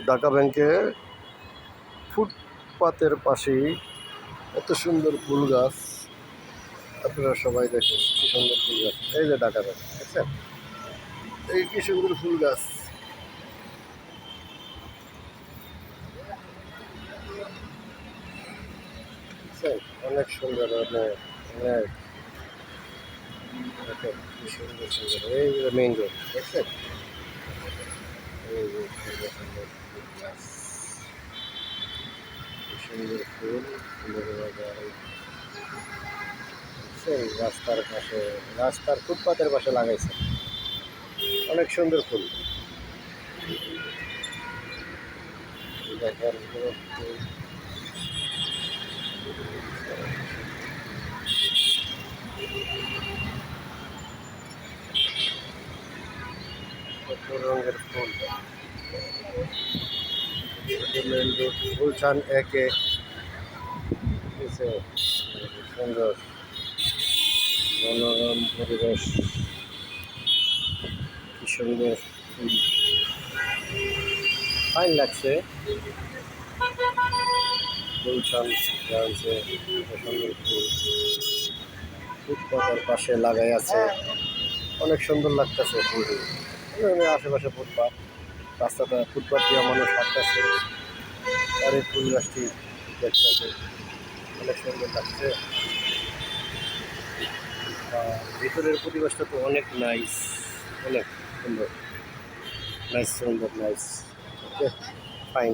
ঢাকা ব্যাংকে ফুটপাতের পাশেই এত সুন্দর ফুল গাছ। আপনারা সবাই দেখেন কি সুন্দর ফুল গাছ। এই যে ঢাকা ব্যাংক, দেখছেন? এই কি সুন্দর ফুল গাছ। অনেক সুন্দর, অনেক অনেক দেখেন কি সুন্দর সুন্দর। এই যে মেইন রোড, দেখছেন? এই যে সুন্দর সুন্দর ফুল গাছ, কি সুন্দর ফুল, সুন্দর বাজার। দেখছেন রাস্তার পাশে, রাস্তার ফুটপাতের পাশে লাগাইছে অনেক সুন্দর ফুল। দেখেন ফুল, কত রঙের ফুল। মেন রোড গুলশান একে, সুন্দর মনোরম পরিবেশ, কি সুন্দর ফুল, ফাইন লাগছে। গুলশান ব্রাঞ্চে সুন্দর ফুল ফুটপাতের পাশে লাগাই আছে, অনেক সুন্দর লাগতেছে ফুল। আশেপাশে ফুটপাত, রাস্তাটা ফুটপাত দিয়ে মানুষ হাঁটতেছে আর এই ফুল গাছটি দেখতেছে, অনেক সুন্দর লাগছে। ভিতরের পরিবেশটা তো অনেক নাইস, অনেক সুন্দর, নাইস, সুন্দর, নাইস। ওকে, ফাইন।